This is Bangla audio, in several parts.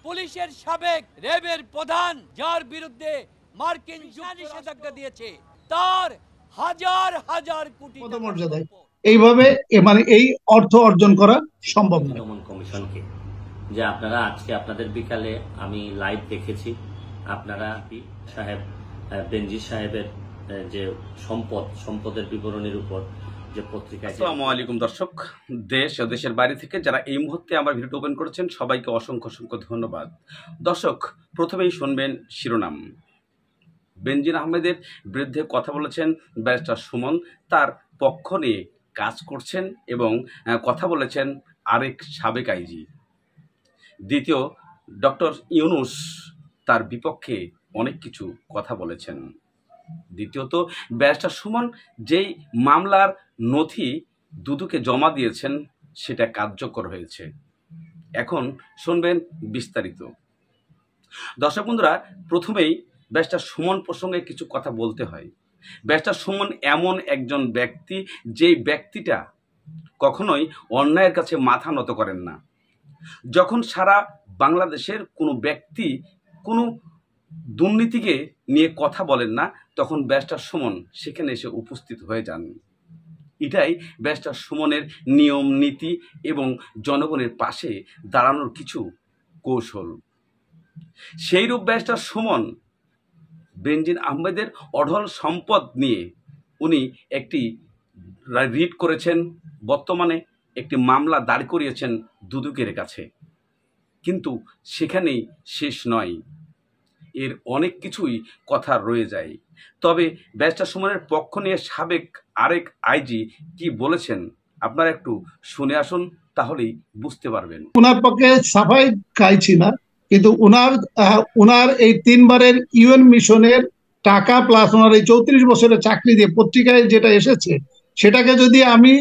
পুলিশের সাবেক র্যাবের প্রধান, যার বিরুদ্ধে মার্কিন নিষেধাজ্ঞা দিয়েছে, তার হাজার হাজার কোটি পদমর্যাদায় এইভাবে মানে এই অর্থ অর্জন করা সম্ভব নয়। দমন কমিশনকে যে আপনারা আজকে আপনাদের বিকালে আমি লাইভ দেখেছি, আপনারা সাহেব বেনজির সাহেবের যে সম্পদের বিবরণীর উপর যে পত্রিকায়। আসসালামু আলাইকুম দর্শক, দেশ ও দেশের বাইরে থেকে যারা এই মুহূর্তে আমার ভিডিওটি ওপেন করেছেন সবাইকে অসংখ্য অসংখ্য ধন্যবাদ। দর্শক, প্রথমেই শুনবেন শিরোনাম। বেনজির আহমেদের বিরুদ্ধে কথা বলেছেন ব্যারিস্টার সুমন, তার পক্ষ নিয়ে কাজ করছেন এবং কথা বলেছেন আরেক সাবেক আইজি। দ্বিতীয়, ডক্টর ইউনূস তার বিপক্ষে অনেক কিছু কথা বলেছেন। দ্বিতীয়ত, ব্যারিস্টার সুমন যেই মামলার নথি দুদুকে জমা দিয়েছেন সেটা কার্যকর হয়েছে। এখন শুনবেন বিস্তারিত। দর্শক বন্ধুরা, প্রথমেই ব্যারিস্টার সুমন প্রসঙ্গে কিছু কথা বলতে হয়। ব্যারিস্টার সুমন এমন একজন ব্যক্তি, যেই ব্যক্তিটা কখনোই অন্যায়ের কাছে মাথা নত করেন না। যখন সারা বাংলাদেশের কোনো ব্যক্তি কোনো দুর্নীতিকে নিয়ে কথা বলেন না, তখন ব্যারিস্টার সুমন সেখানে এসে উপস্থিত হয়ে যান। এটাই ব্যারিস্টার সুমনের নিয়ম নীতি এবং জনগণের পাশে দাঁড়ানোর কিছু কৌশল। সেইরূপ ব্যারিস্টার সুমন বেনজির আহমেদের অঢল সম্পদ নিয়ে উনি একটি রিট করেছেন, বর্তমানে একটি মামলা দাঁড় করিয়েছেন দুদকের কাছে। কিন্তু সেখানেই শেষ নয়, এর অনেক কিছুই কথা রয়ে যায়। তবে ব্যারিস্টার সুমনের পক্ষ নিয়ে সাবেক আরেক আইজি কি বলেছেন আপনারা একটু শুনে আসুন, তাহলেই বুঝতে পারবেন। ওনার পক্ষে সাফাই গাইছি না, কিন্তু ওনার এই 3 বারের ইউএন মিশনের টাকা প্লাস ওনার এই 34 বছরের চাকরি দিয়ে পত্রিকায় যেটা এসেছে, সেটাকে যদি আমি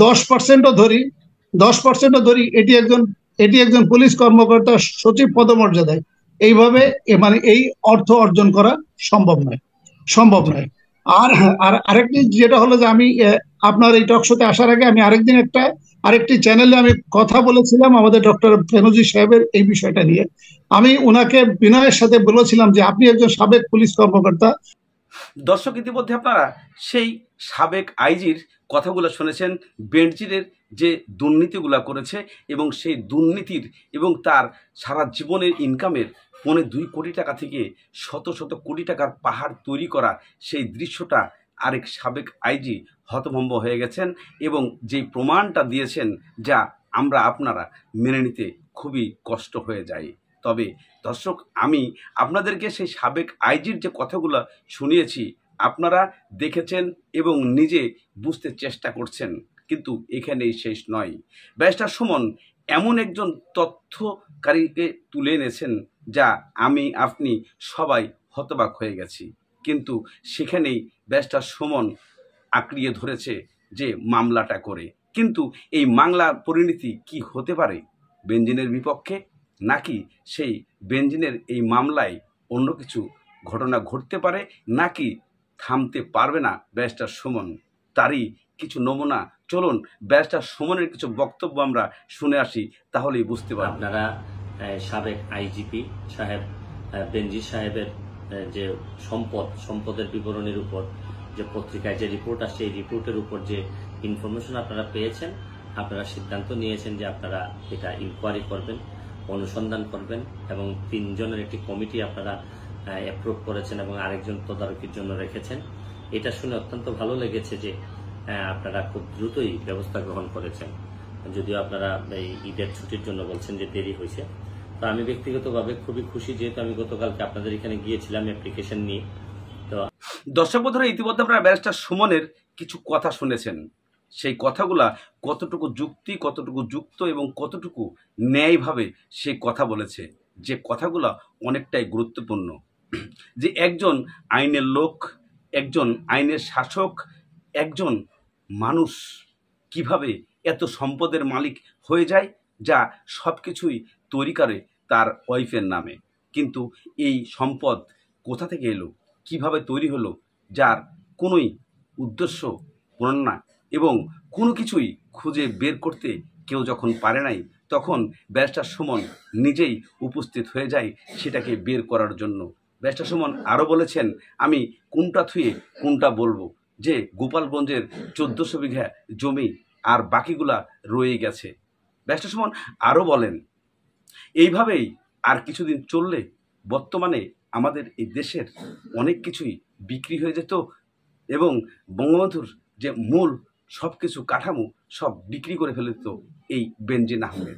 10% ধরি, এটি একজন পুলিশ কর্মকর্তা সচিব পদমর্যাদায় এইভাবে মানে এই অর্থ অর্জন করা সম্ভব নয়। আর আরেকটি যেটা হলো যে আমি আপনার এই টক শোতে আসার আগে আমি আরেকটি চ্যানেলে আমি কথা বলেছিলাম আমাদের ডক্টর বেনজির সাহেবের এই বিষয়টা নিয়ে। আমি ওনাকে বিনয়ের সাথে বলেছিলাম যে আপনি একজন সাবেক পুলিশ কর্মকর্তা। দর্শক, ইতিমধ্যে আপনারা সেই সাবেক আইজির কথাগুলো শুনেছেন, বেনজিরের যে দুর্নীতিগুলো করেছে এবং সেই দুর্নীতির এবং তার সারা জীবনের ইনকামের 2.25 কোটি টাকা থেকে শত শত কোটি টাকার পাহাড় তৈরি করা সেই দৃশ্যটা আরেক সাবেক আইজি হতভম্ব হয়ে গেছেন এবং যেই প্রমাণটা দিয়েছেন যা আপনারা মেনে নিতে খুবই কষ্ট হয়ে যায়। তবে দর্শক, আমি আপনাদেরকে সেই সাবেক আইজির যে কথাগুলো শুনিয়েছি আপনারা দেখেছেন এবং নিজে বুঝতে চেষ্টা করছেন, কিন্তু এখানেই শেষ নয়। ব্যারিস্টার সুমন এমন একজন তথ্যকারীকে তুলে এনেছেন যা আপনি সবাই হতবাক হয়ে গেছি। কিন্তু সেখানেই ব্যারিস্টার সুমন আঁকড়িয়ে ধরেছে যে মামলাটা করে। কিন্তু এই মামলার পরিণতি কি হতে পারে? বেনজিরের বিপক্ষে, নাকি সেই বেনজিরের এই মামলায় অন্য কিছু ঘটনা ঘটতে পারে, নাকি থামতে পারবে না ব্যারিস্টার সুমন? তারই কিছু নমুনা চলুন ব্যারিস্টার সুমনের কিছু বক্তব্য আমরা শুনে আসি, তাহলেই বুঝতে পারবেন। আপনারা সাবেক আইজিপি সাহেব বেনজির সাহেবের যে সম্পদের বিবরণীর উপর যে পত্রিকায় যে রিপোর্ট আসছে, এই রিপোর্টের উপর যে ইনফরমেশন আপনারা পেয়েছেন, আপনারা সিদ্ধান্ত নিয়েছেন যে আপনারা এটা ইনকোয়ারি করবেন, অনুসন্ধান করবেন এবং 3 জনের একটি কমিটি আপনারা অ্যাপ্রুভ করেছেন এবং আরেকজন তদারকির জন্য রেখেছেন। এটা শুনে অত্যন্ত ভালো লেগেছে যে আপনারা খুব দ্রুতই ব্যবস্থা গ্রহণ করেছেন, যদিও আপনারা এই ঈদের ছুটির জন্য বলছেন যে দেরি হয়েছে। তো আমি ব্যক্তিগতভাবে খুবই খুশি, যেহেতু আমি গতকালকে আপনাদের এখানে গিয়েছিলাম অ্যাপ্লিকেশন নিয়ে। তো দর্শক বন্ধুরা, ইতিমধ্যে আপনারা ব্যারিস্টার সুমনের কিছু কথা শুনেছেন। সেই কথাগুলা কতটুকু যুক্তি, কতটুকু যুক্ত এবং কতটুকু ন্যায়ভাবে সে কথা বলেছে, যে কথাগুলা অনেকটাই গুরুত্বপূর্ণ। যে একজন আইনের লোক, একজন আইনের শাসক, একজন মানুষ কিভাবে এত সম্পদের মালিক হয়ে যায় যা সব কিছুই তৈরি করে তার ওয়াইফের নামে। কিন্তু এই সম্পদ কোথা থেকে এলো, কিভাবে তৈরি হলো, যার কোনোই উদ্দেশ্য পূরণ না এবং কোনো কিছুই খুঁজে বের করতে কেউ যখন পারে নাই, তখন ব্যারিস্টার সুমন নিজেই উপস্থিত হয়ে যায় সেটাকে বের করার জন্য। ব্যারিস্টার সুমন আরও বলেছেন, আমি কোনটা থুয়ে কোনটা বলবো, যে গোপালগঞ্জের 1400 বিঘা জমি আর বাকিগুলা রয়ে গেছে। ব্যারিস্টার সুমন আরও বলেন, এইভাবেই আর কিছুদিন চললে বর্তমানে আমাদের এই দেশের অনেক কিছুই বিক্রি হয়ে যেত এবং বঙ্গবন্ধুর যে মূল সব কিছু কাঠামো সব বিক্রি করে ফেলত এই বেনজির আহমেদ।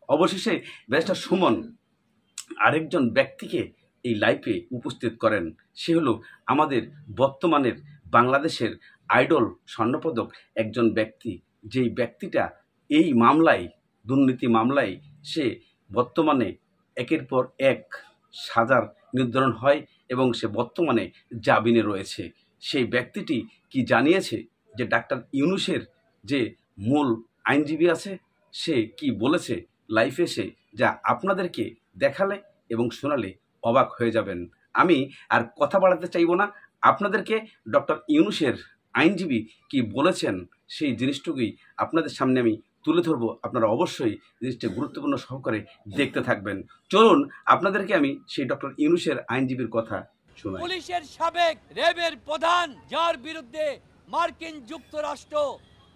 অবশেষে ব্যারিস্টার সুমন আরেকজন ব্যক্তিকে এই লাইভে উপস্থিত করেন, সে হলো আমাদের বর্তমানের বাংলাদেশের আইডল স্বর্ণপদক একজন ব্যক্তি, যেই ব্যক্তিটা এই মামলায়, দুর্নীতি মামলায় সে বর্তমানে একের পর এক সাজার নির্ধারণ হয় এবং সে বর্তমানে জামিনে রয়েছে। সেই ব্যক্তিটি কি জানিয়েছে যে ডাক্তার ইউনূসের যে মূল আইনজীবী আছে সে কি বলেছে লাইফে, এসে যা আপনাদেরকে দেখালে এবং শোনালে অবাক হয়ে যাবেন। আমি আর কথা বাড়াতে চাইব না, আপনাদেরকে ডক্টর ইউনূসের আইনজীবী কি বলেছেন সেই জিনিসটুকুই আপনাদের সামনে আমি তুলে ধরবো। আপনারা অবশ্যই জিনিসটা গুরুত্বপূর্ণ সহকারে দেখতে থাকবেন। চলুন আপনাদেরকে আমি সেই ডক্টর ইউনূসের আইনজীবীর কথা শোনাই। পুলিশের সাবেক র্যাবের প্রধান, যার বিরুদ্ধে মার্কিন যুক্তরাষ্ট্র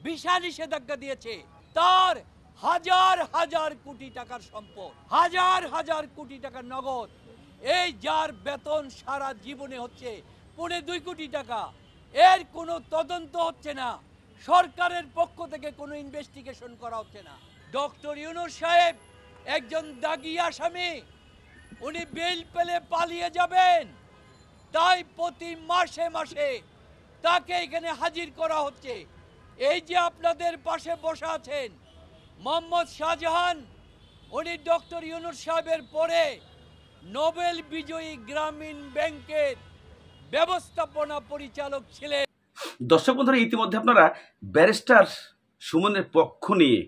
ভিসা নিষেধাজ্ঞা দিয়েছে, তার হাজার হাজার কোটি টাকার সম্পদ, হাজার হাজার কোটি টাকার নগদ, এই যার বেতন সারা জীবনে হচ্ছে 2.5 কোটি টাকা, এর কোনো তদন্ত হচ্ছে না, সরকারের পক্ষ থেকে কোনো ইনভেস্টিগেশন করা হচ্ছে না। ডক্টর ইউনূস সাহেব একজন দাগী আসামি, উনি বেল পেলে পালিয়ে যাবেন, তাই প্রতি মাসে মাসে তাকে এখানে হাজির করা হচ্ছে। এই যে আপনাদের পাশে বসা আছেন মোহাম্মদ শাহজাহান, উনি ডক্টর ইউনূস সাহেবের পরে নোবেল বিজয়ী গ্রামীণ ব্যাংকের ব্যবস্থাপনা পরিচালক ছিলেন। দর্শক বন্ধুরা, ইতিমধ্যে আপনারা ব্যারিস্টার সুমনের পক্ষ নিয়ে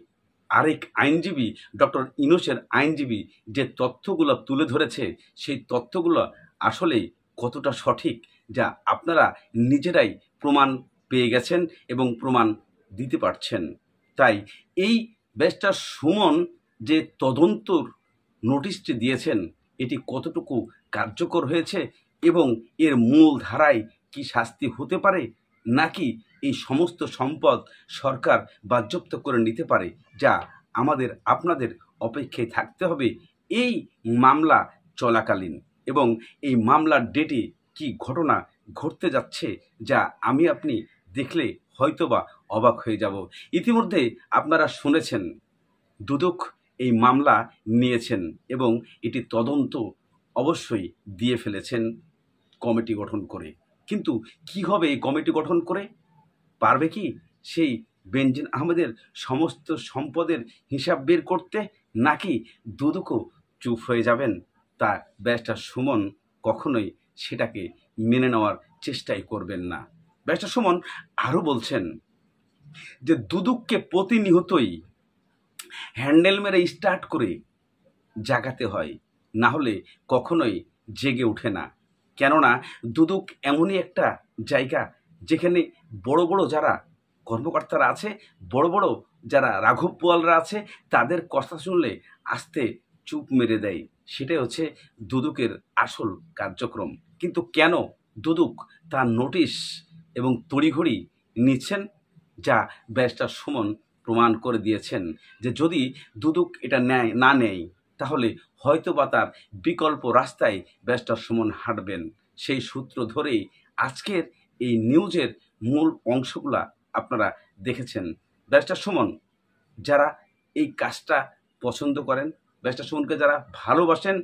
আরেক আইনজীবী, ডক্টর ইউনূসের আইনজীবী যে তথ্যগুলো তুলে ধরেছে, সেই তথ্যগুলো আসলে কতটা সঠিক যা আপনারা নিজেরাই প্রমাণ পেয়ে গেছেন এবং প্রমাণ দিতে পারছেন। তাই এই ব্যারিস্টার সুমন যে তদন্তর নোটিশটি দিয়েছেন, এটি কতটুকু কার্যকর হয়েছে এবং এর মূল ধারায় কি শাস্তি হতে পারে, নাকি এই সমস্ত সম্পদ সরকার বাজেয়াপ্ত করে নিতে পারে, যা আমাদের আপনাদের অপেক্ষায় থাকতে হবে এই মামলা চলাকালীন। এবং এই মামলার ডেটে কি ঘটনা ঘটতে যাচ্ছে যা আমি আপনি দেখলে হয়তোবা অবাক হয়ে যাব। ইতিমধ্যে আপনারা শুনেছেন দুদক এই মামলা নিয়েছেন এবং এটি তদন্ত অবশ্যই দিয়ে ফেলেছেন কমিটি গঠন করে। কিন্তু কি হবে এই কমিটি গঠন করে? পারবে কি সেই বেনজির আহমেদের সমস্ত সম্পদের হিসাব বের করতে, নাকি দুদকও চুপ হয়ে যাবেন? তা ব্যারিস্টার সুমন কখনোই সেটাকে মেনে নেওয়ার চেষ্টাই করবেন না। ব্যারিস্টার সুমন আরও বলছেন যে দুদককে প্রতিনিয়তই হ্যান্ডেল মেরে স্টার্ট করে জাগাতে হয়, না হলে কখনোই জেগে ওঠে না। কেননা দুদক এমনই একটা জায়গা যেখানে বড় বড় যারা কর্মকর্তারা আছে, বড় বড় যারা রাঘব পোয়ালরা আছে, তাদের কথা শুনলে আস্তে চুপ মেরে দেয়। সেটাই হচ্ছে দুদকের আসল কার্যক্রম। কিন্তু কেন দুদক তার নোটিশ এবং তড়িঘড়ি নিচ্ছেন, যা ব্যারিস্টার সুমন প্রমাণ করে দিয়েছেন যে যদি দুদক এটা না নেয় তাহলে হয়তো বা তার বিকল্প রাস্তায় ব্যারিস্টার সুমন হাঁটবেন। সেই সূত্র ধরেই আজকের এই নিউজের মূল অংশগুলা আপনারা দেখেছেন। ব্যারিস্টার সুমন যারা এই কাজটা পছন্দ করেন, ব্যারিস্টার সুমনকে যারা ভালোবাসেন,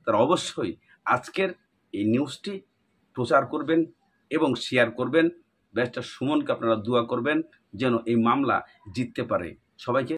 তারা অবশ্যই আজকের এই নিউজটি প্রচার করবেন এবং শেয়ার করবেন। ব্যারিস্টার সুমনকে আপনারা দোয়া করবেন যেন এই মামলা জিততে পারে। সবাইকে